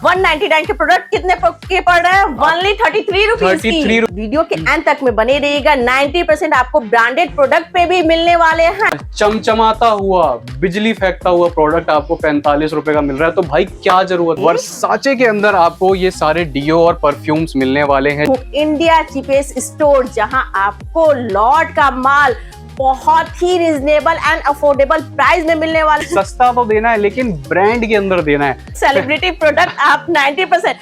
199 के प्रोडक्ट कितने के पड़ रहे हैं? ओनली 33 रुपीज की। वीडियो के एंड तक में बने रहिएगा। 90% आपको ब्रांडेड प्रोडक्ट पे भी मिलने वाले हैं। चमचमाता हुआ, बिजली फेंकता हुआ प्रोडक्ट आपको 45 रुपए का मिल रहा है, तो भाई क्या जरूरत। वर्साचे के अंदर आपको ये सारे डीओ और परफ्यूम्स मिलने वाले हैं। इंडिया चीपेस्ट स्टोर, जहां आपको लॉट का माल बहुत ही रिजनेबल एंड अफोर्डेबल प्राइस में मिलने वाला है। सस्ता तो देना है लेकिन ब्रांड के अंदर देना है। सेलिब्रिटी प्रोडक्ट आप 90%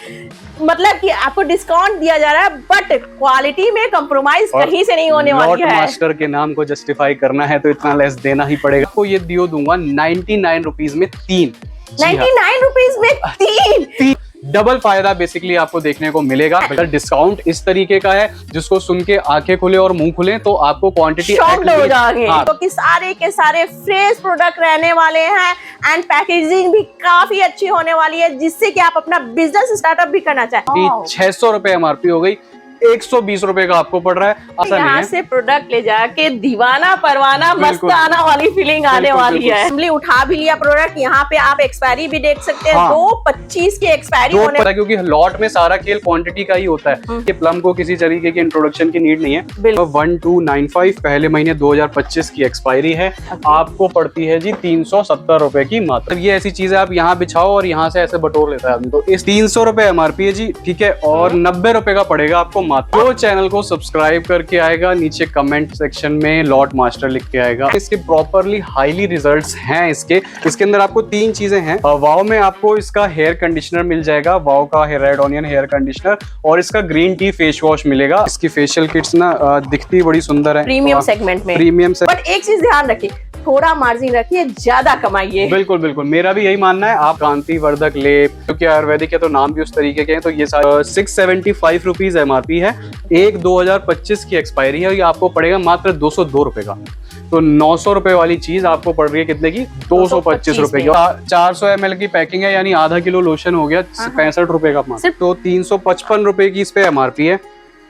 मतलब कि आपको डिस्काउंट दिया जा रहा है, बट क्वालिटी में कंप्रोमाइज कहीं से नहीं होने वाली है। लॉट मास्टर के नाम को जस्टिफाई करना है तो इतना लेस देना ही पड़ेगा। आपको ये डीओ दूंगा 99 रुपीज में 3। 99 रुपीज में 3। डबल फायदा बेसिकली आपको देखने को मिलेगा। अगर डिस्काउंट इस तरीके का है जिसको सुन के आंखें खुले और मुंह खुले, तो आपको क्वांटिटी हो जाएगी। तो कि सारे के सारे फ्रेश प्रोडक्ट रहने वाले हैं एंड पैकेजिंग भी काफी अच्छी होने वाली है, जिससे कि आप अपना बिजनेस स्टार्टअप भी करना चाहें। 600 रुपए एमआरपी हो गई, 120 रुपए का आपको पड़ रहा है। यहाँ से प्रोडक्ट ले जाके दीवाना परवाना मस्ताना वाली फीलिंग आने वाली है। हमने उठा भी लिया प्रोडक्ट, यहाँ पे आप एक्सपायरी भी देख सकते हैं। 2/25 की एक्सपायरी होने वाली, क्योंकि लॉट में सारा खेल क्वांटिटी का ही होता है। ये प्लम को किसी तरीके की इंट्रोडक्शन की नीड नहीं है। 1295 पहले महीने 2025 की एक्सपायरी है। आपको पड़ती है जी 370 रुपए की मात्र। ये ऐसी चीज है, आप यहाँ बिछाओ और यहाँ से ऐसे बटोर लेता है आदमी। तो इस 300 रुपए एमआरपी है जी, ठीक है। और 90 रुपए का पड़ेगा आपको। जो चैनल को सब्सक्राइब करके आएगा, नीचे कमेंट सेक्शन में लॉट मास्टर लिख के आएगा। इसके प्रॉपरली हाईली रिजल्ट्स हैं। इसके अंदर आपको 3 चीजें हैं। वाव में आपको इसका हेयर कंडीशनर मिल जाएगा, वाव का रेड ऑनियन हेयर कंडीशनर, और इसका ग्रीन टी फेस वॉश मिलेगा। इसकी फेशियल किट्स ना दिखती बड़ी सुंदर है, प्रीमियम सेगमेंट में। बट एक चीज ध्यान रखिए, थोड़ा मार्जिन रखिए, ज्यादा कमाइए। बिल्कुल बिल्कुल, मेरा भी यही मानना है। आप कांति वर्धक लेप, क्योंकि आयुर्वेदिक है तो नाम भी उस तरीके के हैं। तो ये 675 रुपीज एमआरपी है। 1/2025 की एक्सपायरी है। ये आपको पड़ेगा मात्र 202 रुपए का। तो 900 रुपए वाली चीज आपको पड़ रही है कितने की? 225 रुपए की। 400 ml की पैकिंग है, यानी आधा किलो लोशन हो गया 65 रुपए का मात्र। तो 355 रुपए की इस पे एमआरपी है।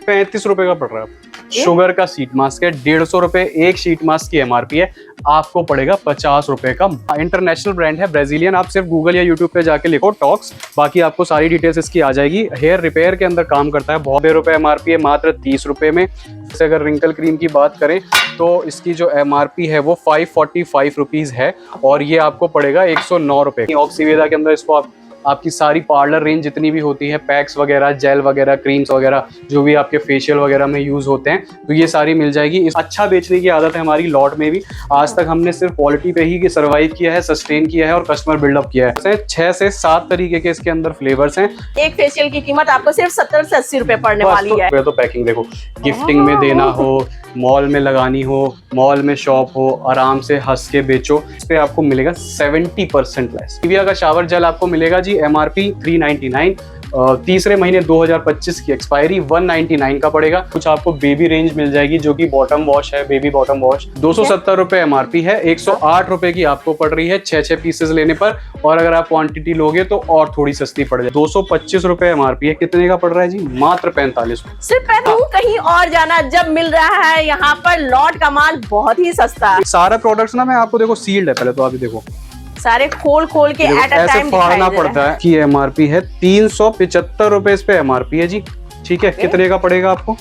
35 रुपए का पड़ रहा है। शुगर का शीट मास्क है, 150 रुपए एक शीट मास्क की एमआरपी है। आपको पड़ेगा 50 रुपए का। इंटरनेशनल ब्रांड है, ब्राजीलियन। आप सिर्फ गूगल या यूट्यूब पे जाके लिखो टॉक्स, बाकी आपको सारी डिटेल्स इसकी आ जाएगी। हेयर रिपेयर के अंदर काम करता है। बहुत रुपए एमआरपी है, मात्र 30 रुपए में। जैसे अगर रिंकल क्रीम की बात करें तो इसकी जो एमआरपी है वो 545 रुपीज है, और ये आपको पड़ेगा 109 रुपए। ऑक्सीवेदा के अंदर इसको आपकी सारी पार्लर रेंज जितनी भी होती है, पैक्स वगैरह, जेल वगैरह, क्रीम्स वगैरह, जो भी आपके फेशियल वगैरह में यूज होते हैं, तो ये सारी मिल जाएगी। अच्छा बेचने की आदत है हमारी लॉट में भी। आज तक हमने सिर्फ क्वालिटी पे ही सर्वाइव किया है, सस्टेन किया है और कस्टमर बिल्डअप किया है। 6 से 7 तरीके के इसके अंदर फ्लेवर्स हैं। एक फेशियल की कीमत आपको सिर्फ 70 से 80 रुपए पड़ने वाली है। तो पैकिंग देखो, गिफ्टिंग में देना हो, मॉल में लगानी हो, मॉल में शॉप हो, आराम से हंस के बेचो। इस पे आपको मिलेगा 70% लेस। निविया का शावर जेल आपको मिलेगा जी एमआरपी 399। तीसरे महीने 2025 की एक्सपायरी 199 का पड़ेगा। कुछ आपको बेबी रेंज मिल जाएगी, जो कि बॉटम वॉश है, बेबी बॉटम वॉश। 270 रुपए एमआरपी है। 108 रुपए की आपको पड़ रही है 6 पीसेस लेने पर, और अगर आप क्वांटिटी लोगे तो और थोड़ी सस्ती पड़ जाए। 225 रुपए एमआरपी है। कितने का पड़ रहा है जी? मात्र 45। सिर्फ कहीं और जाना जब मिल रहा है, यहाँ पर लॉट का माल बहुत ही सस्ता है। सारा प्रोडक्ट्स ना मैं आपको देखो सील्ड है, पहले तो आप देखो सारे खोल के एट अ टाइम फाड़ना पड़ता है। की एमआरपी है 375 रुपए इस पे एमआरपी है जी, ठीक है। कितने का पड़ेगा आपको?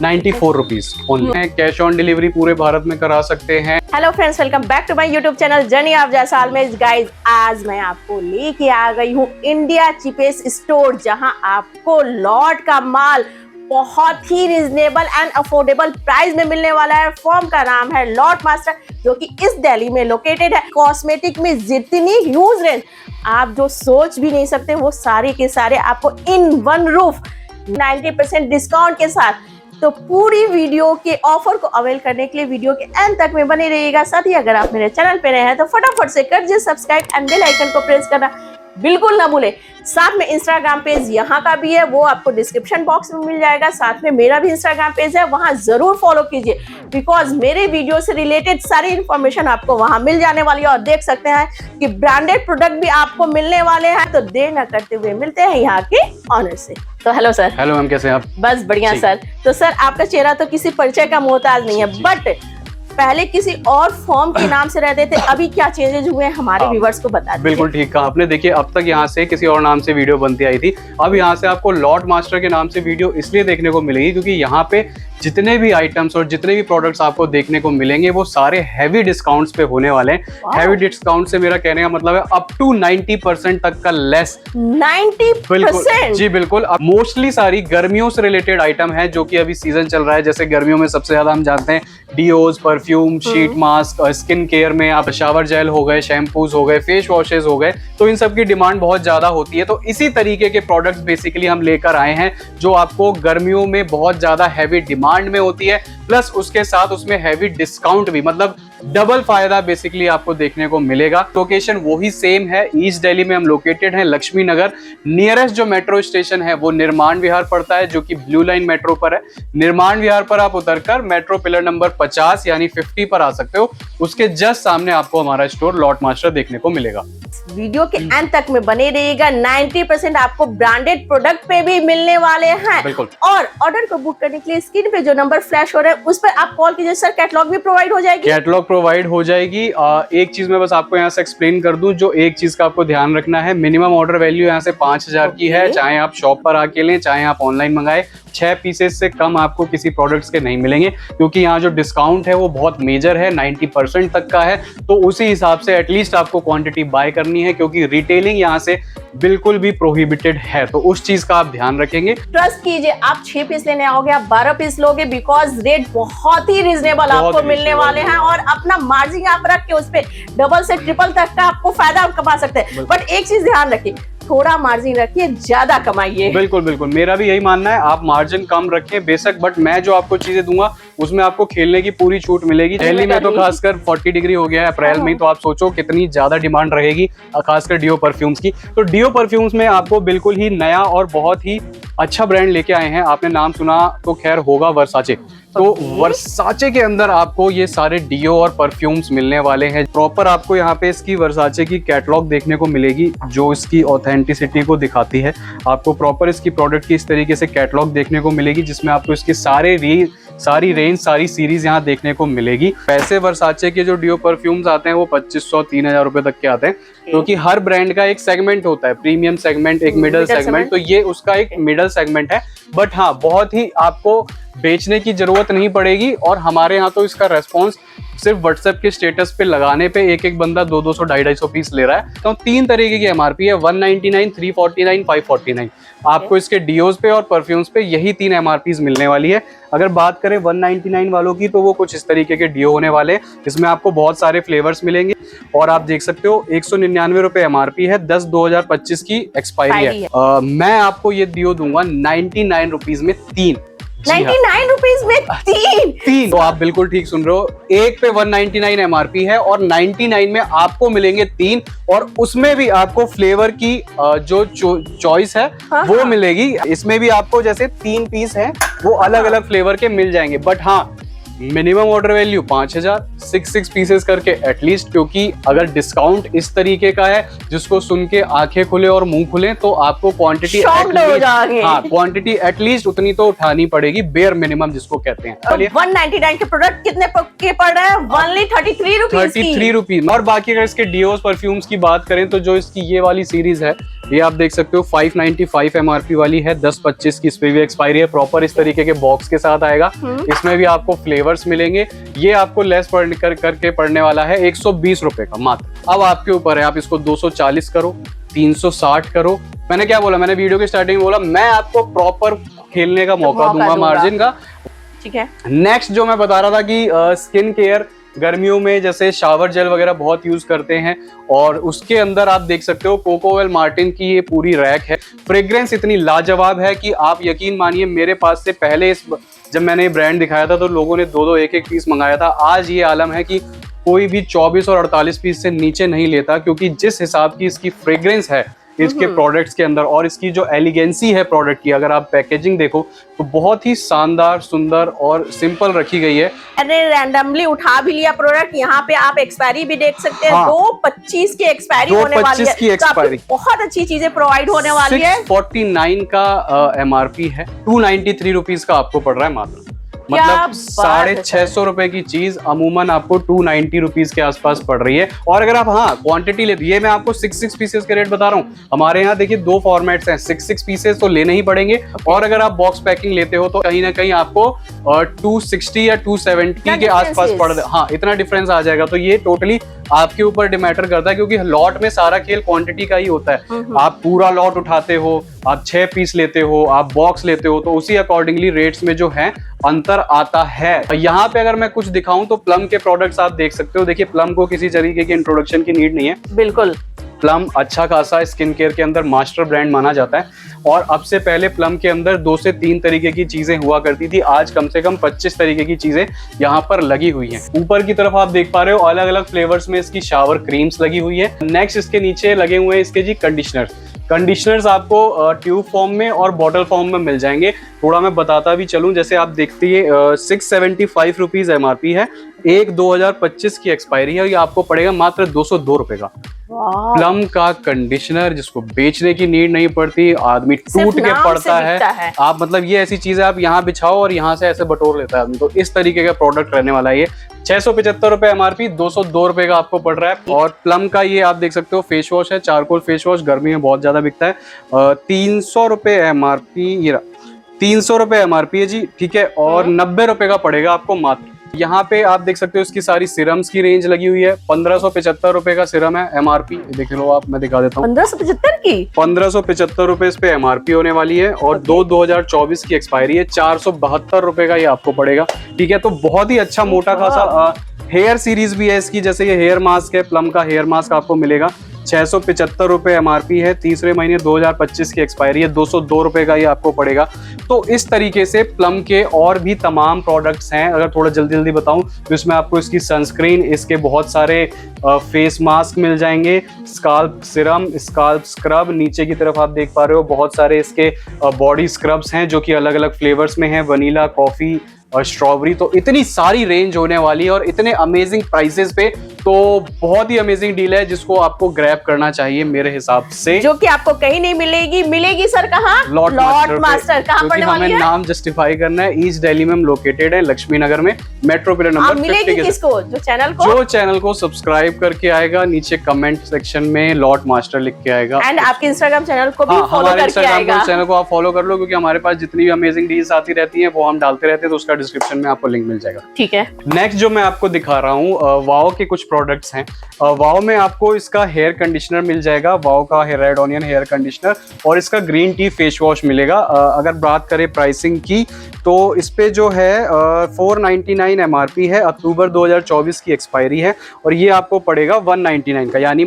94 rupees only. Cash on delivery पूरे भारत में करा सकते हैं। Hello friends, welcome back to my YouTube channel journey of Jaisal में। गाइस, आज मैं आपको लेके आ गई हूँ इंडिया चीपेस्ट स्टोर, जहां आपको लॉट का माल बहुत ही रिजनेबल एंड अफोर्डेबल प्राइस में मिलने वाला है। फर्म का नाम है लॉट मास्टर, जो कि इस दिल्ली में लोकेटेड है। कॉस्मेटिक में जितनी ह्यूज रेंज आप जो सोच भी नहीं सकते, वो सारे के सारे आपको इन वन रूफ 90% डिस्काउंट के साथ। तो पूरी वीडियो के ऑफर को अवेल करने के लिए वीडियो के एंड तक में बने रहिएगा। साथ ही अगर आप मेरे चैनल पे नए हैं तो फटाफट से कर दीजिए सब्सक्राइब एंड बेल आइकन को प्रेस करना बिल्कुल ना भूले। साथ में इंस्टाग्राम पेज यहाँ का भी है, वो आपको डिस्क्रिप्शन बॉक्स में मिल जाएगा। साथ में मेरा भी इंस्टाग्राम पेज है, वहां जरूर फॉलो कीजिए, बिकॉज मेरे वीडियो से रिलेटेड सारी इंफॉर्मेशन आपको वहां मिल जाने वाली है। और देख सकते हैं कि ब्रांडेड प्रोडक्ट भी आपको मिलने वाले हैं। तो देर न करते हुए मिलते हैं यहाँ के ऑनर से। तो हेलो सर। हेलो मैम, कैसे हैं आप? बस बढ़िया सर। तो सर, आपका चेहरा तो किसी परिचय का मोहताज नहीं है, बट पहले किसी और फॉर्म के नाम से रहते थे, अभी क्या चेंजेस हुए हैं हमारे व्यूवर्स को बता दीजिए। बिल्कुल ठीक कहा आपने। देखिए अब तक यहाँ से किसी और नाम से वीडियो बनती आई थी, अब यहाँ से आपको लॉट मास्टर के नाम से वीडियो इसलिए देखने को मिलेगी क्योंकि यहाँ पे जितने भी आइटम्स और जितने भी प्रोडक्ट्स आपको देखने को मिलेंगे वो सारे हैवी डिस्काउंट्स पे होने वाले हैं। हैवी डिस्काउंट से मेरा कहने का मतलब है अप टू 90% तक का लेस। 90%? जी बिल्कुल। अब मोस्टली सारी गर्मियों से रिलेटेड आइटम है जो कि अभी सीजन चल रहा है। जैसे गर्मियों में सबसे ज्यादा हम जानते हैं deos, perfume, sheet mask, skin care में आप शावर जेल हो गए, शैम्पूज हो गए, फेस वॉशेज हो गए, तो इन सब की डिमांड बहुत ज्यादा होती है। तो इसी तरीके के प्रोडक्ट्स बेसिकली हम लेकर आए हैं जो आपको गर्मियों में बहुत ज्यादा हैवी डिमांड में होती है, प्लस उसके साथ उसमें हैवी डिस्काउंट भी, मतलब डबल फायदा बेसिकली आपको देखने को मिलेगा। लोकेशन वही सेम है, ईस्ट दिल्ली में हम लोकेटेड हैं, लक्ष्मी नगर। नियरेस्ट जो मेट्रो स्टेशन है वो निर्माण विहार पड़ता है जो कि ब्लू लाइन मेट्रो पर है। निर्माण विहार पर आप उतरकर मेट्रो पिलर नंबर 50 यानी 50 पर आ सकते हो। उसके जस्ट सामने आपको हमारा स्टोर लॉट मास्टर देखने को मिलेगा। वीडियो के एंड तक में बने रहिएगा। 90% आपको ब्रांडेड प्रोडक्ट पे भी मिलने वाले हैं। बिल्कुल। और ऑर्डर को बुक करने के लिए स्क्रीन पे जो नंबर फ्लैश हो रहा है उस पर आप कॉल कीजिए सर, कैटलॉग भी प्रोवाइड हो जाएगी। कैटलॉग प्रोवाइड हो जाएगी। एक चीज मैं बस आपको यहाँ से एक्सप्लेन कर दूं, जो एक चीज का आपको ध्यान रखना है, मिनिमम ऑर्डर वैल्यू यहाँ से 5000 की है। चाहे आप शॉप पर आके लें, चाहे आप ऑनलाइन मंगाए, 6 पीसेस से कम आपको किसी प्रोडक्ट्स के नहीं मिलेंगे क्योंकि यहाँ जो डिस्काउंट है वो बहुत मेजर है, 90% तक का है। तो उसी हिसाब से एटलीस्ट आपको क्वांटिटी बाय करनी है क्योंकि रिटेलिंग यहाँ से बिल्कुल भी प्रोहिबिटेड है। तो उस चीज का आप ध्यान रखेंगे। ट्रस्ट कीजिए, आप 6 पीस लेने आओगे, आप 12 पीस लोगे, बिकॉज रेट बहुत ही रिजनेबल आपको मिलने वाले हैं और अपना मार्जिन आप रख के उस पे डबल से ट्रिपल तक का आपको फायदा आप कमा सकते हैं। बट एक चीज ध्यान रखिए, थोड़ा मार्जिन रखिए, ज्यादा कमाइए। बिल्कुल बिल्कुल, मेरा भी यही मानना है। आप मार्जिन कम रखें बेशक, बट मैं जो आपको चीजें दूंगा उसमें आपको खेलने की पूरी छूट मिलेगी। दिल्ली में तो खासकर 40 डिग्री हो गया है अप्रैल में, तो आप सोचो कितनी ज्यादा डिमांड रहेगी खासकर डिओ परफ्यूम्स की। तो डिओ परफ्यूम्स में आपको बिल्कुल ही नया और बहुत ही अच्छा ब्रांड लेके आए हैं। आपने नाम सुना तो खैर होगा, वर्साचे। तो वर्साचे के अंदर आपको ये सारे डिओ और परफ्यूम्स मिलने वाले हैं। प्रॉपर आपको यहाँ पे इसकी वर्साचे की कैटलॉग देखने को मिलेगी जो इसकी ऑथेंटिसिटी को दिखाती है। आपको प्रॉपर इसकी प्रोडक्ट की इस तरीके से कैटलॉग देखने को मिलेगी जिसमें आपको इसकी सारी रेंज, सारी सीरीज यहाँ देखने को मिलेगी। पैसे वर्साचे के जो डिओ परफ्यूम्स आते हैं वो 2500-3000 रुपए तक के आते हैं क्योंकि हर ब्रांड का एक सेगमेंट होता है, प्रीमियम सेगमेंट, एक मिडल सेगमेंट। तो ये उसका एक मिडल सेगमेंट है। बट हाँ, बहुत ही आपको बेचने की जरूरत नहीं पड़ेगी और हमारे यहाँ तो इसका रेस्पॉन्स सिर्फ व्हाट्सएप के स्टेटस पे लगाने पे एक बंदा 200, 250 पीस ले रहा है। तो 3 तरीके की एमआरपी है, 199, 349, 549। आपको इसके डीओज पे और परफ्यूम्स पे यही 3 एमआरपीज मिलने वाली है। अगर बात करें 199 वालों की तो वो कुछ इस तरीके के डीओ होने वाले हैं। इसमें आपको बहुत सारे फ्लेवर्स मिलेंगे और आप देख सकते हो 199 रुपए एमआरपी है, 10/2025 की एक्सपायरी है। मैं आपको ये डीओ दूंगा 99 रुपीज में 3। 99 रुपीज में 3। तो आप बिल्कुल ठीक सुन रहे हो, एक पे 199 एमआरपी है और 99 में आपको मिलेंगे 3 और उसमें भी आपको फ्लेवर की जो चॉइस है वो मिलेगी। इसमें भी आपको जैसे 3 पीस है वो अलग अलग फ्लेवर के मिल जाएंगे। बट हाँ, मिनिमम ऑर्डर वैल्यू 5000, 6 पीसेस करके एटलीस्ट, क्योंकि अगर डिस्काउंट इस तरीके का है जिसको सुन के आंखें खुले और मुंह खुले तो आपको क्वांटिटी क्वांटिटी एटलीस्ट उतनी तो उठानी पड़ेगी, बेयर मिनिमम जिसको कहते हैं। 199 के प्रोडक्ट कितने के पड़ रहे हैं? Only 33 rupees. और बाकी अगर इसके डीओस परफ्यूम्स की बात करें तो जो इसकी ये वाली सीरीज है ये आप देख सकते हो 595 एमआरपी वाली है, 10/25 की इस पे भी एक्सपायरी है। प्रॉपर इस तरीके के बॉक्स के साथ आएगा। इसमें भी आपको फ्लेवर्स मिलेंगे। ये आपको लेस करके पड़ने वाला है 120 रुपए का मात्र। अब आपके ऊपर है, आप इसको 240 करो, 360 करो। मैंने क्या बोला, मैंने वीडियो के स्टार्टिंग में बोला मैं आपको प्रॉपर खेलने का मौका दूंगा मार्जिन का। ठीक है। नेक्स्ट जो मैं बता रहा था कि स्किन केयर गर्मियों में जैसे शावर जेल वगैरह बहुत यूज करते हैं और उसके अंदर आप देख सकते हो कोकोवेल मार्टिन की ये पूरी रैक है। फ्रेग्रेंस इतनी लाजवाब है कि आप यकीन मानिए, मेरे पास से पहले जब मैंने ये ब्रांड दिखाया था तो लोगों ने 2-2, 1-1 पीस मंगाया था। आज ये आलम है कि कोई भी 24 और 48 पीस से नीचे नहीं लेता क्योंकि जिस हिसाब की इसकी फ्रेग्रेंस है इसके प्रोडक्ट्स के अंदर और इसकी जो एलिगेंसी है प्रोडक्ट की, अगर आप पैकेजिंग देखो तो बहुत ही शानदार, सुंदर और सिंपल रखी गई है। अरे रैंडमली उठा भी लिया प्रोडक्ट, यहाँ पे आप एक्सपायरी भी देख सकते हैं। 2/25 की एक्सपायरी होने वाली है, की एक्सपायरी। तो बहुत अच्छी चीजें प्रोवाइड होने वाली है। 649 का एमआरपी है, 293 रुपीज का आपको पड़ रहा है मात्र। मतलब 650 रुपए की चीज अमूमन आपको 290 रुपीज के आसपास पड़ रही है। और अगर आप क्वांटिटी लेते, ये मैं आपको 6 पीसेस के रेट बता रहा हूँ। हमारे यहाँ देखिए 2 फॉर्मेट्स हैं, 6 पीसेस तो लेने ही पड़ेंगे। और अगर आप बॉक्स पैकिंग लेते हो तो कहीं ना कहीं आपको 260 या 270 के आसपास पड़, इतना डिफरेंस आ जाएगा। तो ये टोटली आपके ऊपर डिमैटर करता है, क्योंकि लॉट में सारा खेल क्वांटिटी का ही होता है। आप पूरा लॉट उठाते हो, आप 6 पीस लेते हो, आप बॉक्स लेते हो, तो उसी अकॉर्डिंगली रेट्स में जो है अंतर आता है। यहाँ पे अगर मैं कुछ दिखाऊं तो प्लम के प्रोडक्ट्स आप देख सकते हो। देखिए प्लम को किसी तरीके की इंट्रोडक्शन की नीड नहीं है। बिल्कुल, प्लम अच्छा खासा स्किन केयर के अंदर मास्टर ब्रांड माना जाता है। और अब से पहले प्लम के अंदर 2 से 3 तरीके की चीजें हुआ करती थी, आज कम से कम 25 तरीके की चीजें यहाँ पर लगी हुई हैं। ऊपर की तरफ आप देख पा रहे हो अलग अलग फ्लेवर्स में इसकी शावर क्रीम्स लगी हुई है। नेक्स्ट इसके नीचे लगे हुए हैं इसके जी कंडीशनर्स आपको ट्यूब फॉर्म में और बॉटल फॉर्म में मिल जाएंगे। थोड़ा मैं बताता भी चलूं, जैसे आप देखते हैं 675 रुपीज MRP है, 1/2025 की एक्सपायरी है और ये आपको पड़ेगा मात्र 202 रुपए का। प्लम का कंडीशनर जिसको बेचने की नीड नहीं पड़ती, आदमी टूट के पड़ता है। आप मतलब ये ऐसी चीज है, आप यहाँ बिछाओ और यहाँ से ऐसे बटोर लेता है आदमी। तो इस तरीके का प्रोडक्ट रहने वाला है ये। 675 रुपए MRP, 202 रुपए का आपको पड़ रहा है। और प्लम का ये आप देख सकते हो फेस वॉश है, चारकोल फेस वॉश, गर्मी में बहुत ज्यादा बिकता है। 300 रुपए MRP, ये 300 रुपए MRP है जी, ठीक है। और 90 रुपए का पड़ेगा आपको मात्र। यहाँ पे आप देख सकते हो इसकी सारी सिरम्स की रेंज लगी हुई है। 1575 रुपए का सिरम है MRP, देख लो आप, मैं दिखा देता हूँ। 1575 की 1575 रुपए इस पे MRP होने वाली है। और 2024 की एक्सपायरी है, 472 रुपए का ये आपको पड़ेगा, ठीक है। तो बहुत ही अच्छा मोटा खासा हेयर सीरीज भी है इसकी, जैसे ये हेयर मास्क है, प्लम का हेयर मास्क आपको मिलेगा। 675 रुपए MRP है, तीसरे महीने 2025 की एक्सपायरी है, 202 रुपए का ये आपको पड़ेगा। तो इस तरीके से प्लम के और भी तमाम प्रोडक्ट्स हैं। अगर थोड़ा जल्दी जल्दी बताऊं तो इसमें आपको इसकी सनस्क्रीन, इसके बहुत सारे फेस मास्क मिल जाएंगे, स्काल्प सिरम, स्काल्प स्क्रब, नीचे की तरफ आप देख पा रहे हो बहुत सारे इसके बॉडी स्क्रब्स हैं जो कि अलग अलग फ्लेवर्स में हैं, वनीला, कॉफी और स्ट्रॉबेरी। तो इतनी सारी रेंज होने वाली है और इतने अमेजिंग प्राइसेस पे, तो बहुत ही अमेजिंग डील है जिसको आपको ग्रैब करना चाहिए मेरे हिसाब से, जो कि आपको कहीं नहीं मिलेगी सर कहाँ? लॉट मास्टर कहाँ पड़ने वाली है? हमें नाम जस्टिफाई करना है। ईस्ट दिल्ली में हम लोकेटेड है, लक्ष्मी नगर में, मेट्रो पिलर नंबर 50 के। किसको? जो चैनल को सब्सक्राइब करके आएगा, नीचे कमेंट सेक्शन में लॉट मास्टर लिख के आएगा। एंड आपके इंस्टाग्राम चैनल को भी फॉलो करके आएगा। चैनल को आप फॉलो कर लो, क्योंकि हमारे पास जितनी भी अमेजिंग डील्स आती रहती है वो हम डालते रहते हैं, तो उसका डिस्क्रिप्शन में आपको लिंक मिल जाएगा, ठीक है। नेक्स्ट जो मैं आपको दिखा रहा हूँ वाओ के कुछ प्रोडक्ट्स हैं। वाओ में आपको इसका हेयर कंडीशनर मिल जाएगा, वाओ का रेड ऑनियन हेयर कंडीशनर, और इसका ग्रीन टी फेस वॉश मिलेगा। अगर बात करें प्राइसिंग की तो इस पे जो है 499 MRP है, अक्टूबर 2024 की एक्सपायरी है, और ये आपको पड़ेगा 199 का। यानी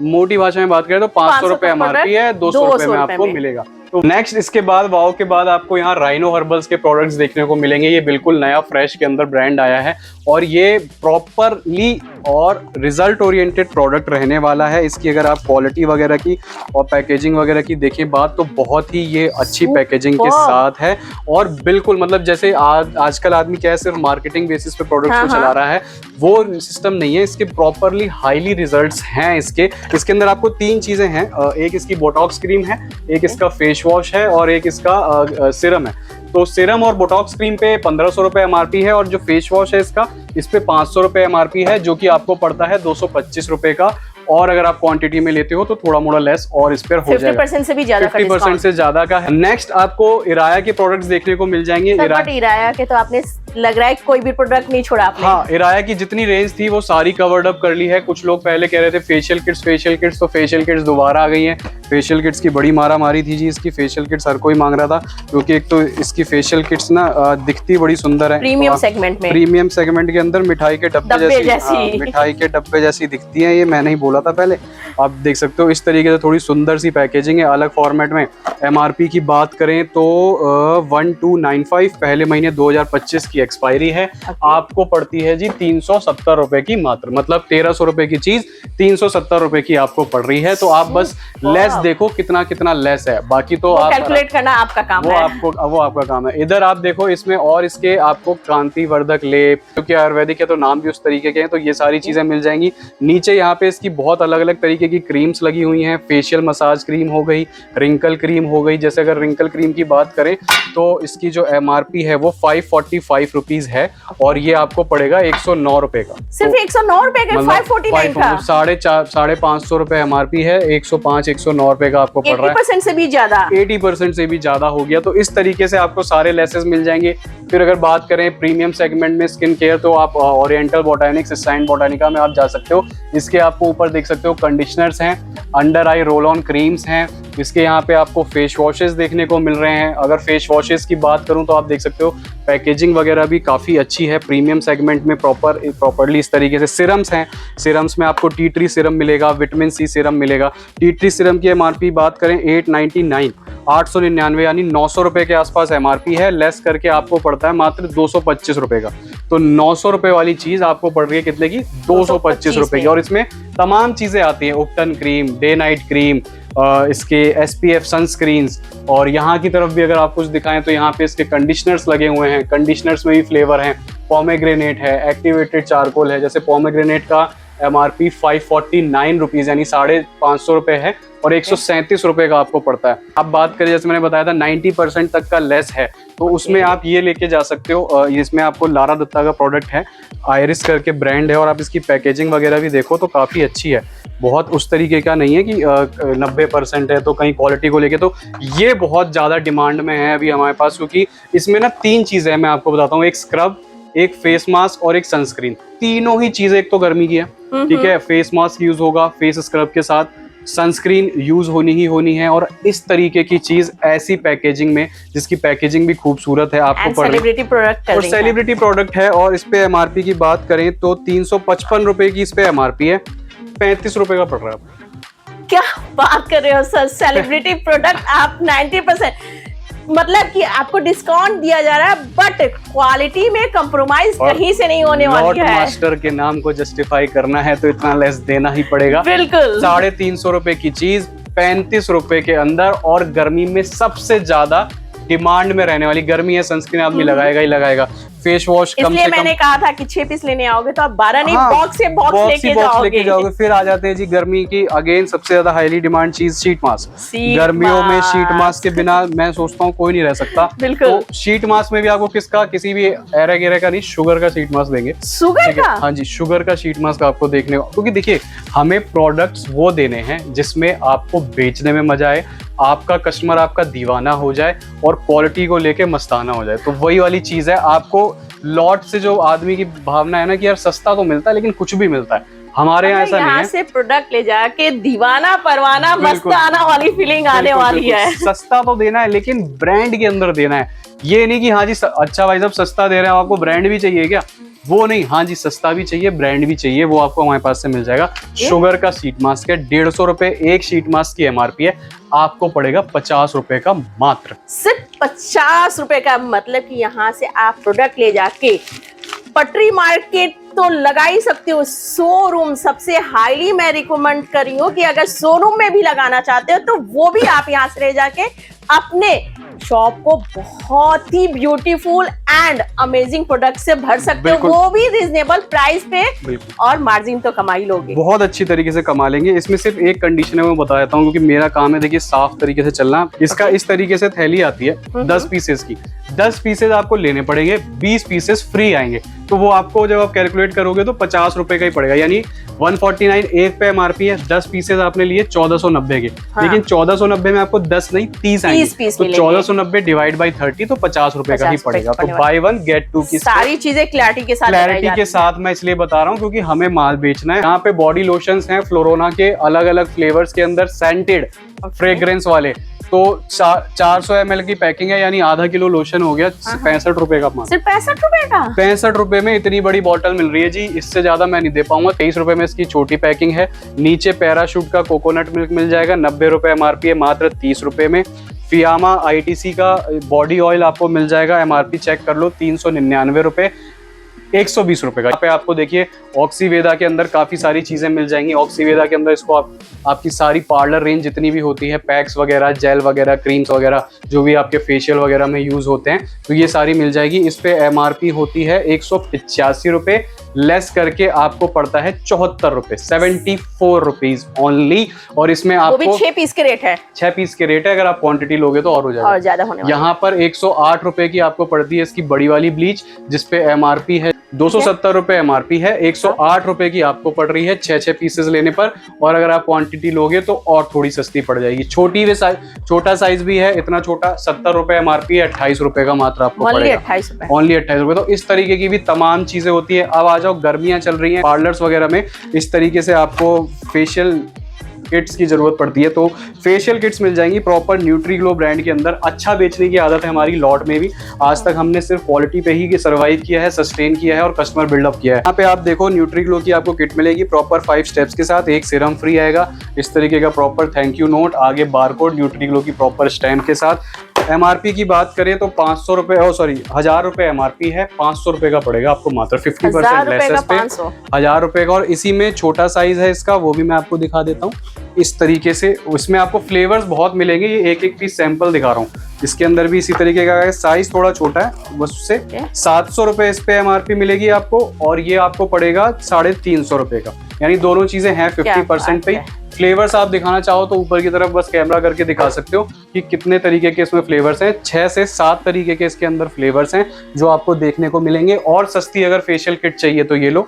मोटी भाषा में बात करें तो 500 रुपए MRP है, 200 रुपए में आपको मिलेगा। तो नेक्स्ट इसके बाद वाओ के बाद आपको यहाँ राइनो हर्बल्स के प्रोडक्ट्स देखने को मिलेंगे। ये बिल्कुल नया फ्रेश के अंदर ब्रांड आया है और ये प्रॉपरली और रिजल्ट ओरिएंटेड प्रोडक्ट रहने वाला है। इसकी अगर आप क्वालिटी वगैरह की और पैकेजिंग वगैरह की देखें बात, तो बहुत ही ये अच्छी पैकेजिंग के साथ है। और बिल्कुल मतलब जैसे आजकल आदमी क्या है, सिर्फ मार्केटिंग बेसिस पे प्रोडक्ट्स को चला रहा है, वो सिस्टम नहीं है। इसके प्रॉपरली हाईली रिजल्ट्स हैं इसके अंदर आपको 3 चीजें हैं। एक इसकी बोटॉक्स क्रीम है, एक इसका फेस वॉश है और एक इसका सिरम है। तो सिरम और बोटॉक्स क्रीम पे 1500 रुपए MRP है, और जो फेस वॉश है इसका, इस पे 500 रुपए MRP है, जो कि आपको पड़ता है 225 रुपए का। और अगर आप क्वांटिटी में लेते हो तो थोड़ा मोड़ा लेस और इस पर हो जाएगा, 50% से भी ज्यादा, 50% से ज्यादा का है। नेक्स्ट आपको इराया के प्रोडक्ट्स देखने को मिल जाएंगे। इराया के तो आपने लग रहा है कोई भी प्रोडक्ट नहीं छोड़ा आपने। हाँ, इराया की जितनी रेंज थी वो सारी कवर्ड अप कर ली है। कुछ लोग पहले कह रहे थे फेशियल किट्स, तो फेशियल किट्स दोबारा आ गई हैं। फेशियल किट्स की बड़ी मारा मारी थी जी, इसकी फेशियल किट्स हर कोई मांग रहा था, क्योंकि एक तो इसकी फेशियल किट्स ना दिखती बड़ी सुंदर है, प्रीमियम सेगमेंट में, प्रीमियम सेगमेंट के अंदर मिठाई के डब्बे जैसी मिठाई के डब्बे जैसी दिखती है। ये मैंने ही बोला था पहले, आप देख सकते हो इस तरीके से थोड़ी सुंदर सी पैकेजिंग है, अलग फॉर्मेट में। MRP की बात करें तो 1295 पहले महीने 2025 की एक्सपायरी है। आपको पड़ती है जी 370 रुपए की मात्र, मतलब 1300 रुपए की चीज 370 रुपए की आपको पड़ रही है। तो आप बस लेस देखो कितना कितना लेस है, बाकी तो आप कैलकुलेट करना आपका काम है। वो आपका काम है। इधर आप देखो, इसमें और इसके आपको कांतिवर्धक लेप, क्योंकि आयुर्वेदिक है तो नाम भी उस तरीके के हैं, तो ये सारी चीजें मिल जाएंगी। नीचे यहाँ पे इसकी बहुत अलग अलग तरीके की क्रीम्स लगी हुई हैं। फेशियल मसाज क्रीम हो गई, रिंकल क्रीम हो गई। जैसे अगर रिंकल क्रीम की बात करें तो इसकी जो MRP है वो 545 रुपीज है, और ये आपको पड़ेगा 109 रुपए का। सिर्फ 109 रुपए का 549 का, 550 रुपए MRP है, 105-109 रुपए का आपको पड़ रहा है। 80% से भी ज्यादा, 80% से भी ज्यादा हो गया। तो इस तरीके से आपको सारे लेसेस मिल जाएंगे। फिर अगर बात करें प्रीमियम सेगमेंट में स्किन केयर, तो आप ओरिएंटल बोटैनिक्स, स्टाइन बोटानिका में आप जा सकते हो। इसके आपको ऊपर देख सकते हो कंडीशनर्स हैं, under I roll on creams हैं। इसके यहाँ पे आपको फेस वॉशेस देखने को मिल रहे हैं। अगर फेस वॉशेस की बात करूं तो आप देख सकते हो पैकेजिंग वगैरह भी काफ़ी अच्छी है। प्रीमियम सेगमेंट में प्रॉपरली इस तरीके से सिरम्स हैं। सिरम्स में आपको टी ट्री सिरम मिलेगा, विटामिन C सिरम मिलेगा। टी ट्री सिरम की MRP बात करें 899, 899 यानी 900 रुपए के आसपास MRP है। लेस करके आपको पड़ता है मात्र 225 रुपए का। तो 900 रुपए वाली चीज आपको पड़ रही है कितने की? 225 रुपए की। और इसमें तमाम चीजें आती हैं, उपटन क्रीम, डे नाइट क्रीम, इसके SPF सनस्क्रीन्स, और यहाँ की तरफ भी अगर आप कुछ दिखाएं तो यहाँ पे इसके कंडीशनर्स लगे हुए हैं। कंडीशनर्स में भी फ्लेवर हैं, पोमेग्रेनेट है, एक्टिवेटेड चारकोल है। जैसे पोमेग्रेनेट का MRP 549 रुपीज यानी 550 रुपए है, और 137 रुपए का आपको पड़ता है। अब बात करें, जैसे मैंने बताया था 90% तक का लेस है, तो उसमें आप ये लेके जा सकते हो। इसमें आपको लारा दत्ता का प्रोडक्ट है, आयरिस करके ब्रांड है, और आप इसकी पैकेजिंग वगैरह भी देखो तो काफ़ी अच्छी है। बहुत उस तरीके का नहीं है कि 90% है तो कहीं क्वालिटी को लेके, तो ये बहुत ज़्यादा डिमांड में है अभी हमारे पास, क्योंकि इसमें ना 3 चीज़ें हैं, मैं आपको बताता हूँ। एक स्क्रब, एक फेस मास्क और एक सनस्क्रीन। तीनों ही चीज़ें एक तो गर्मी की है, ठीक है। फेस मास्क यूज़ होगा फेस स्क्रब के साथ, सनस्क्रीन यूज होनी ही होनी है, और इस तरीके की चीज ऐसी पैकेजिंग में जिसकी पैकेजिंग भी खूबसूरत है आपको सेलिब्रिटी प्रोडक्ट और सेलिब्रिटी प्रोडक्ट है। और इस पे MRP की बात करें तो 355 रुपए की इस पे MRP है, 35 रुपए का पड़ रहा है। क्या बात कर रहे हो सर, सेलिब्रिटी प्रोडक्ट आप 90%, मतलब कि आपको डिस्काउंट दिया जा रहा है, बट क्वालिटी में कंप्रोमाइज कहीं से नहीं होने वाली है। मास्टर के नाम को जस्टिफाई करना है तो इतना लेस देना ही पड़ेगा। बिल्कुल 350 रुपए की चीज 35 रुपए के अंदर, और गर्मी में सबसे ज्यादा डिमांड में रहने वाली। गर्मी है, सनस्क्रीन आदमी लगाएगा ही लगाएगा। फेस वॉश कम से कम, मैंने कहा था कि 6 पीस लेने आओगे तो आप 12 नहीं, बॉक्स से बॉक्स लेके जाओगे। फिर आ जाते हैं जी गर्मी की अगेन सबसे ज्यादा हाईली डिमांड चीज, शीट मास्क। गर्मियों में शीट मास्क के बिना मैं सोचता हूँ कोई नहीं रह सकता। बिल्कुल। तो शीट मास्क में भी आपको किसी भी एरा गेरा का नहीं, शुगर का शीट मास्क देंगे। शुगर का? हाँ जी, शुगर का शीट मास्क आपको देखने को, क्योंकि देखिए हमें प्रोडक्ट्स वो देने हैं जिसमें आपको बेचने में मजा आए, आपका कस्टमर आपका दीवाना हो जाए, और क्वालिटी को लेके मस्ताना हो जाए। तो वही वाली चीज है। आपको लॉट से जो आदमी की भावना है ना कि यार सस्ता तो मिलता है लेकिन कुछ भी मिलता है, हमारे यहाँ ऐसा नहीं है। यहाँ से प्रोडक्ट ले जाके दीवाना परवाना मस्ताना वाली फीलिंग आने वाली है। सस्ता तो देना है लेकिन ब्रांड के अंदर देना है। ये नहीं कि हाँ जी अच्छा भाई साहब सस्ता दे रहे हैं, आपको ब्रांड भी चाहिए क्या? वो नहीं, हाँ जी सस्ता भी चाहिए, ब्रांड भी चाहिए, वो आपको हमारे पास से मिल जाएगा। शुगर का शीट मास्क है, 150 रुपए एक शीट मास्क की MRP है, आपको पड़ेगा 50 रुपए का मात्र। सिर्फ 50 रुपए का, मतलब कि यहाँ से आप प्रोडक्ट ले जाके पटरी मार्केट तो लगा ही सकते हो। शोरूम सबसे हाईली मैं रिकमेंड कर रही हूँ कि अगर शोरूम में भी लगाना चाहते हो तो वो भी आप यहाँ से ले जाके अपने शॉप को बहुत ही ब्यूटीफुल एंड अमेजिंग प्रोडक्ट से भर सकते हो, वो भी रीजनेबल प्राइस पे, और मार्जिन तो कमा ही लोगे, बहुत अच्छी तरीके से कमा लेंगे। इसमें सिर्फ एक कंडीशन है, मैं बता देता हूँ क्योंकि मेरा काम है देखिए साफ तरीके से चलना। इसका इस तरीके से थैली आती है 10 पीसेस की, 10 पीसेस आपको लेने पड़ेंगे, 20 पीसेस फ्री आएंगे। तो वो आपको जब आप कैलकुलेट करोगे तो 50 रुपए का ही पड़ेगा, यानी 149 एक पे MRP है। 10 पीसेस आपने लिए 1490 के, लेकिन 1490 में आपको 10 नहीं 30 आएंगे, तो 1490 डिवाइड बाई 30 तो 50 रुपए का ही पड़ेगा। तो बाय 1 गेट 2 की सारी चीजें क्लैरिटी के साथ मैं इसलिए बता रहा हूँ क्योंकि हमें माल बेचना है। यहाँ पे बॉडी लोशंस हैं फ्लोरोना के अलग अलग फ्लेवर्स के अंदर, सेंटेड फ्रेग्रेंस वाले। तो 400 ml की पैकिंग है, यानी आधा किलो लोशन हो गया 65 रुपए का। सिर्फ 65 रुपए का? 65 रुपए में इतनी बड़ी बॉटल मिल रही है जी, इससे ज्यादा मैं नहीं दे पाऊंगा। 23 रुपए में इसकी छोटी पैकिंग है। नीचे पैराशूट का कोकोनट मिल्क मिल जाएगा, 90 रुपए MRP है, मात्र 30 रुपए में। फियामा ITC का बॉडी ऑयल आपको मिल जाएगा, MRP चेक कर लो 399 रुपए, 120 रुपए का। यहाँ पे आपको देखिए ऑक्सीवेदा के अंदर काफी सारी चीजें मिल जाएंगी। ऑक्सीवेदा के अंदर इसको आपकी सारी पार्लर रेंज जितनी भी होती है, पैक्स वगैरह, जेल वगैरह, क्रीम्स वगैरह, जो भी आपके फेशियल वगैरह में यूज होते हैं, तो ये सारी मिल जाएगी। इस पे MRP होती है 185 रुपए, लेस करके आपको पड़ता है 74 रुपए, 74 रुपीज ओनली। और इसमें वो भी आपको 6 पीस के रेट है, 6 पीस के रेट है। अगर आप क्वांटिटी लोगे तो और हो जाएगा, और ज्यादा होने वाला है। यहाँ पर 108 रुपए की आपको पड़ती है इसकी बड़ी वाली ब्लीच, जिसपे MRP है 270 रुपए MRP है, 108 रुपए की आपको पड़ रही है 6 पीसेस लेने पर। और अगर आप क्वांटिटी लोगे तो और थोड़ी सस्ती पड़ जाएगी। छोटा साइज भी है, इतना छोटा 70 रुपए MRP है, 28 रुपए का मात्र आपको पड़ेगा, 28 रुपए, ओनली 28 रुपए। तो इस तरीके की भी तमाम चीजें होती है। अब आ जाओ, गर्मियां चल रही हैं, पार्लर्स वगैरह में इस तरीके से आपको फेशियल किट्स की जरूरत पड़ती है, तो फेशियल किट्स मिल जाएंगी प्रॉपर न्यूट्रीग्लो ब्रांड के अंदर। अच्छा बेचने की आदत है हमारी लॉट में भी, आज तक हमने सिर्फ क्वालिटी पे ही सर्वाइव किया है, सस्टेन किया है और कस्टमर बिल्डअप किया है। यहाँ पे आप देखो न्यूट्रीग्लो की आपको किट मिलेगी प्रॉपर 5 स्टेप्स के साथ, एक सीरम फ्री आएगा, इस तरीके का प्रॉपर थैंक यू नोट, आगे बारकोड न्यूट्रीग्लो की प्रॉपर स्टैम्प के साथ। MRP की बात करें तो 500 रुपए, 1000 रुपए MRP है, 500 रुपए का पड़ेगा आपको मात्र 50% लेसेस पे, 1000 रुपए का। और इसी में छोटा साइज है इसका, वो भी मैं आपको दिखा देता हूँ इस तरीके से। उसमें आपको फ्लेवर्स बहुत मिलेंगे, ये एक पीस सैंपल दिखा रहा हूँ। इसके अंदर भी इसी तरीके का है, साइज थोड़ा छोटा है बस उससे। 700 रुपए इस पे MRP मिलेगी आपको, और ये आपको पड़ेगा 350 रुपए का, यानी दोनों चीजें हैं 50% पे। फ्लेवर्स आप दिखाना चाहो तो ऊपर की तरफ बस कैमरा करके दिखा सकते हो कि कितने तरीके के इसमें फ्लेवर्स हैं। 6 से 7 तरीके के इसके अंदर फ्लेवर्स हैं जो आपको देखने को मिलेंगे। और सस्ती अगर फेशियल किट चाहिए तो ये लो,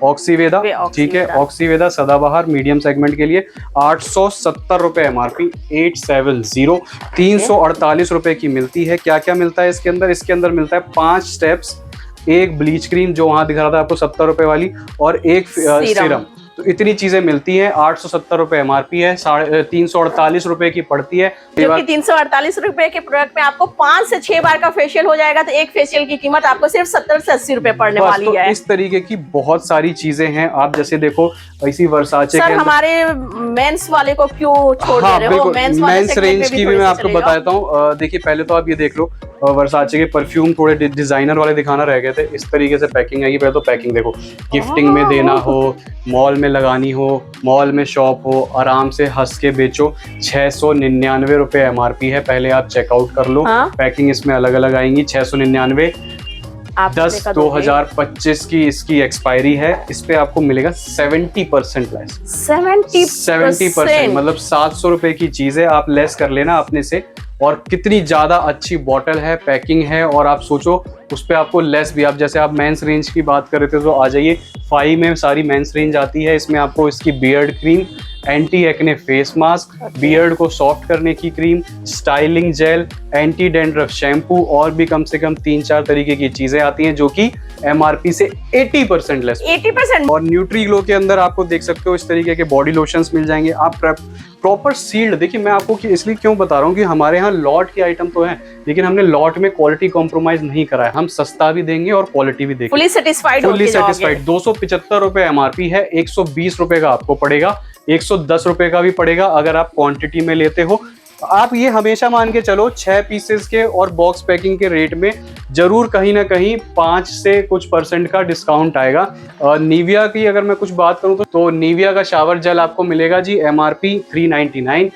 ऑक्सीवेदा, ठीक है, ऑक्सीवेदा सदाबहार मीडियम सेगमेंट के लिए 870 रुपए MRP, 870, 348 रुपए की मिलती है। क्या क्या मिलता है इसके अंदर? इसके अंदर मिलता है 5 स्टेप्स, एक ब्लीच क्रीम जो वहां दिख रहा था आपको 70 रुपए वाली, और एक सीरम। तो इतनी चीजें मिलती हैं। 870 रुपए MRP है, 348 रुपए की पड़ती है। जो कि 348 रुपए के प्रोडक्ट में आपको 5 से 6 बार का फेशियल हो जाएगा, तो एक फेशियल की कीमत आपको सिर्फ 70 से 80 रुपए पड़ने वाली तो है। इस तरीके की बहुत सारी चीजें हैं। आप जैसे देखो इसी वर्साचे सर, हमारे मेंस वाले को क्यों छोड़ दे रहे हो? मेंस रेंज की भी मैं आपको बताता हूँ। देखिए पहले तो आप ये देख लो, वर्साचे के परफ्यूम थोड़े डिजाइनर वाले दिखाना रह गए थे। इस तरीके से पैकिंग आएगी। पहले तो पैकिंग देखो, गिफ्टिंग में देना हो, मॉल में लगानी हो, मॉल में शॉप हो, आराम से हंस के बेचो। 699 रुपए MRP है, पहले आप चेकआउट कर लो। पैकिंग इसमें अलग अलग आएंगी। 699, 10/2025 की इसकी एक्सपायरी है। इस पे आपको मिलेगा 70% लेस, 70%, मतलब 700 रुपए की चीज है, आप लेस कर लेना अपने से। और कितनी ज्यादा अच्छी बॉटल है, पैकिंग है, और आप सोचो उस पे आपको लेस भी। आप जैसे आप मेंस रेंज की बात कर रहे थे तो आ जाइए, 5 में सारी मेंस रेंज आती है। इसमें आपको इसकी beard cream, anti acne face mask, beard को सॉफ्ट करने की cream, styling gel, anti dandruff shampoo, और भी कम से कम 3-4 तरीके की चीजें आती हैं जो कि MRP से 80% लेस, 80%। और न्यूट्रीग्लो के अंदर आपको देख सकते हो इस तरीके के बॉडी लोशंस मिल जाएंगे। आप प्रॉपर सील्ड, देखिए मैं आपको इसलिए क्यों बता रहा हूँ कि हमारे यहाँ लॉट के आइटम तो हैं, लेकिन हमने लॉट में क्वालिटी कॉम्प्रोमाइज नहीं करा है। हम सस्ता भी देंगे और क्वालिटी भी देंगे। फुली सेटिस्फाइड 275 रुपए MRP है, 120 रुपए का आपको पड़ेगा, 110 रुपए का भी पड़ेगा अगर आप क्वांटिटी में लेते हो। आप ये हमेशा मान के चलो 6 पीसेस के और बॉक्स पैकिंग के रेट में जरूर कहीं ना कहीं 5 से कुछ % का डिस्काउंट आएगा। निविया की अगर मैं कुछ बात करूं तो निविया का शावर जेल आपको मिलेगा जी MRP 399,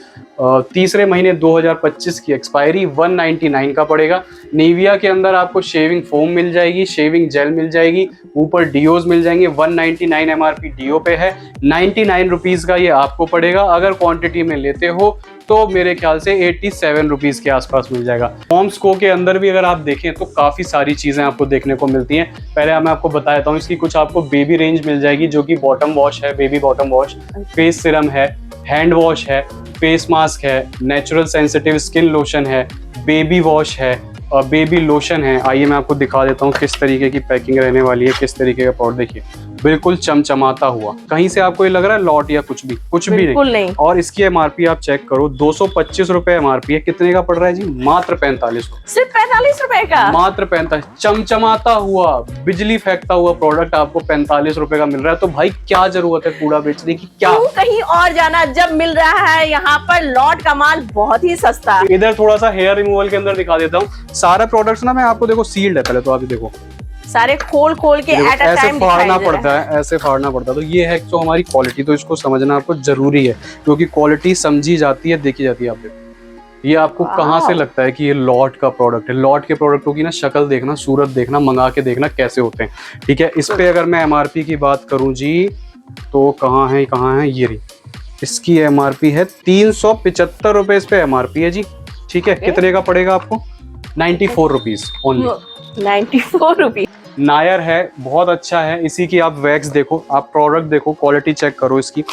तीसरे महीने 2025 की एक्सपायरी, 199 का पड़ेगा। निविया के अंदर आपको शेविंग फोम मिल जाएगी, शेविंग जेल मिल जाएगी, ऊपर डीओज मिल जाएंगे। 199 MRP डीओ पे है, 99 रुपीज का ये आपको पड़ेगा। अगर क्वांटिटी में लेते हो तो मेरे ख्याल से 87 रुपीज के आसपास मिल जाएगा। मॉम्स को के अंदर भी अगर आप देखें तो काफी सारी चीजें आपको देखने को मिलती हैं। पहले मैं आपको बता देता हूँ, इसकी कुछ आपको बेबी रेंज मिल जाएगी जो कि बॉटम वॉश है, baby bottom wash, face serum है, हैंड वॉश है, फेस मास्क है, नेचुरल सेंसिटिव स्किन लोशन है, बेबी वॉश है और बेबी लोशन है। आइए मैं आपको दिखा देता हूँ किस तरीके की पैकिंग रहने वाली है, किस तरीके का प्रोडक्ट। देखिए बिल्कुल चमचमाता हुआ, कहीं से आपको ये लग रहा है लॉट या कुछ भी बिल्कुल नहीं। और इसकी एमआरपी आप चेक करो, 225 रुपए एमआरपी है। कितने का पड़ रहा है जी? मात्र 45 रुपए। सिर्फ 45 रुपए का? मात्र 45। चमचमाता हुआ, बिजली फेंकता हुआ प्रोडक्ट आपको 45 रुपए का मिल रहा है। तो भाई क्या जरूरत है कूड़ा बेचने की? क्या क्यों कहीं और जाना जब मिल रहा है यहाँ पर लॉट का माल बहुत ही सस्ता। इधर थोड़ा सा हेयर रिमूवल के अंदर दिखा देता हूँ। सारा प्रोडक्ट्स ना मैं आपको देखो सील्ड है, पहले तो आप देखो सारे खोल के एट अ ऐसे टाइम फाड़ना पड़ता है, ऐसे फाड़ना पड़ता है। तो ये है तो हमारी क्वालिटी, तो इसको समझना आपको जरूरी है, क्योंकि क्वालिटी समझी जाती है, देखी जाती है। आप देखो ये आपको कहाँ से लगता है कि ये लॉट का प्रोडक्ट है? लॉट के प्रोडक्टों की ना शक्ल देखना, सूरत देखना, मंगा के देखना कैसे होते हैं, ठीक है। इस पे अगर मैं एमआरपी की बात करूं जी, तो कहाँ है ये रही, इसकी एमआरपी है 375 रुपए। इस पे एमआरपी है जी, ठीक है। कितने का पड़ेगा आपको? 94 रुपीज ओनली। 94 रुपीज। नायर है, बहुत अच्छा है। इसी की आप वैक्स देखो, आप प्रोडक्ट देखो, क्वालिटी चेक करो इसकी।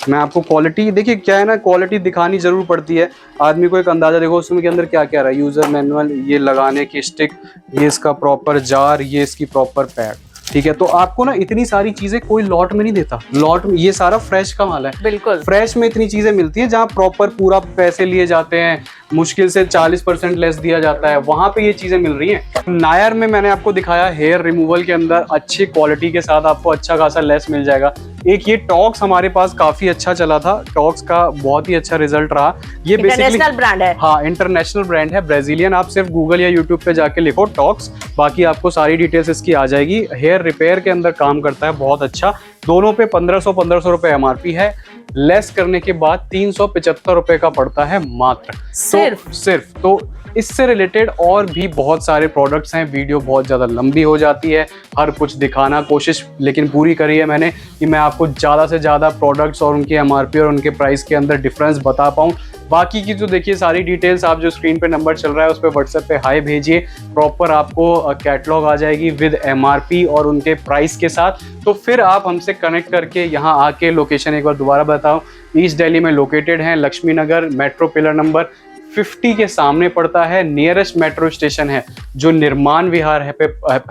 मैं आपको क्वालिटी देखिए, क्या है ना, क्वालिटी दिखानी जरूर पड़ती है आदमी को, एक अंदाजा देखो उसमें के अंदर क्या क्या रहा है। यूजर मैनुअल, ये लगाने की स्टिक, ये इसका प्रॉपर जार, ये इसकी प्रॉपर पैड, ठीक है। तो आपको ना इतनी सारी चीजें कोई लॉट में नहीं देता। लॉट में ये सारा फ्रेश का माल है, बिल्कुल फ्रेश में इतनी चीजें मिलती है जहाँ प्रॉपर पूरा पैसे लिए जाते हैं, मुश्किल से 40% लेस दिया जाता है, वहां पे ये चीजें मिल रही हैं। नायर में मैंने आपको दिखाया हेयर रिमूवल के अंदर अच्छी क्वालिटी के साथ आपको अच्छा खासा लेस मिल जाएगा। एक ये टॉक्स हमारे पास काफी अच्छा चला था, टॉक्स का बहुत ही अच्छा रिजल्ट रहा। ये इंटरनेशनल ब्रांड है। हाँ, इंटरनेशनल ब्रांड है, ब्राजीलियन। आप सिर्फ गूगल या यूट्यूब पे जाके लिखो टॉक्स, बाकी आपको सारी डिटेल्स इसकी आ जाएगी। हेयर रिपेयर के अंदर काम करता है, बहुत अच्छा। दोनों पे 1500 रुपए एमआरपी है, लेस करने के बाद 375 रुपए का पड़ता है मात्र। सिर्फ तो इससे रिलेटेड और भी बहुत सारे प्रोडक्ट्स हैं। वीडियो बहुत ज़्यादा लंबी हो जाती है, हर कुछ दिखाना कोशिश लेकिन पूरी करी है मैंने कि मैं आपको ज़्यादा से ज़्यादा प्रोडक्ट्स और उनकी एमआरपी और उनके प्राइस के अंदर डिफरेंस बता पाऊँ। बाकी की जो देखिए सारी डिटेल्स, आप जो स्क्रीन पे नंबर चल रहा है उस पर व्हाट्सएप पे हाई भेजिए, प्रॉपर आपको कैटलॉग आ जाएगी विद एमआरपी और उनके प्राइस के साथ। तो फिर आप हमसे कनेक्ट करके यहाँ आके, लोकेशन एक बार दोबारा बताऊँ, ईस्ट दिल्ली में लोकेटेड है, लक्ष्मी नगर, मेट्रो पिलर नंबर 50 के सामने पड़ता है। नियरेस्ट मेट्रो स्टेशन है जो निर्माण विहार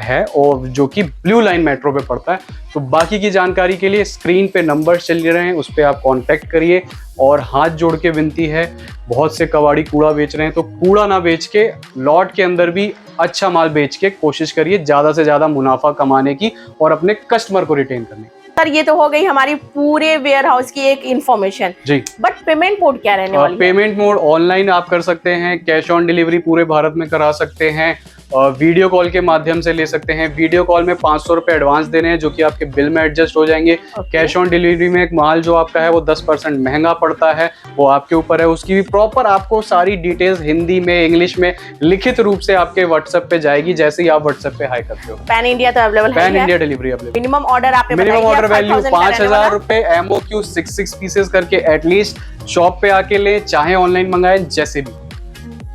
है और जो कि ब्लू लाइन मेट्रो पे पड़ता है। तो बाकी की जानकारी के लिए स्क्रीन पे नंबर चल रहे हैं, उस पर आप कांटेक्ट करिए। और हाथ जोड़ के विनती है, बहुत से कबाड़ी कूड़ा बेच रहे हैं, तो कूड़ा ना बेच के लॉट के अंदर भी अच्छा माल बेच के कोशिश करिए ज़्यादा से ज़्यादा मुनाफा कमाने की और अपने कस्टमर को रिटेन करने की। सर ये तो हो गई हमारी पूरे वेयर हाउस की एक इन्फॉर्मेशन जी। बट पेमेंट मोड क्या रहने वाली है? पेमेंट मोड ऑनलाइन आप कर सकते हैं, कैश ऑन डिलीवरी पूरे भारत में करा सकते हैं, वीडियो कॉल के माध्यम से ले सकते हैं। वीडियो कॉल में 500 रुपए एडवांस देने हैं जो कि आपके बिल में एडजस्ट हो जाएंगे। कैश ऑन डिलीवरी में एक माल जो आपका है वो 10% महंगा पड़ता है, वो आपके ऊपर है। उसकी भी प्रॉपर आपको सारी डिटेल्स हिंदी में, इंग्लिश में लिखित रूप से आपके व्हाट्सएप पे जाएगी, जैसे ही आप व्हाट्सएप पे हाई करते हो। पैन इंडिया तो अवेलेबल है, pan India delivery available. Minimum order आपने मिनिमम ऑर्डर वैल्यू 5000 रुपए, एमओक्यू 6 पीसेस करके एटलीस्ट शॉप पे आके ले, चाहे ऑनलाइन मंगाए, जैसे भी।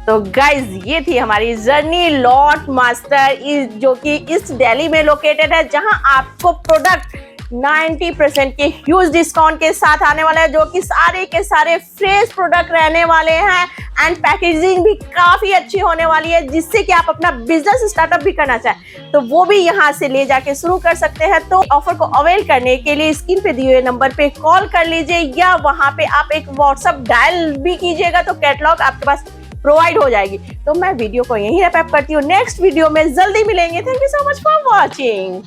तो गाइज ये थी हमारी जर्नी लॉट मास्टर, जो कि इस दिल्ली में लोकेटेड है, जहां आपको प्रोडक्ट 90% के ह्यूज डिस्काउंट के साथ आने वाला है, जो कि सारे के सारे फ्रेश प्रोडक्ट रहने वाले हैं एंड पैकेजिंग भी काफी अच्छी होने वाली है, जिससे कि आप अपना बिजनेस स्टार्टअप भी करना चाहें तो वो भी यहाँ से ले जाके शुरू कर सकते हैं। तो ऑफर को अवेल करने के लिए स्क्रीन पे दिए हुए नंबर पे कॉल कर लीजिए या वहां पे आप एक व्हाट्सएप डायल भी कीजिएगा, तो कैटलॉग आपके पास प्रोवाइड हो जाएगी। तो मैं वीडियो को यहीं रैप अप करती हूँ, नेक्स्ट वीडियो में जल्दी मिलेंगे। Thank you so much for watching.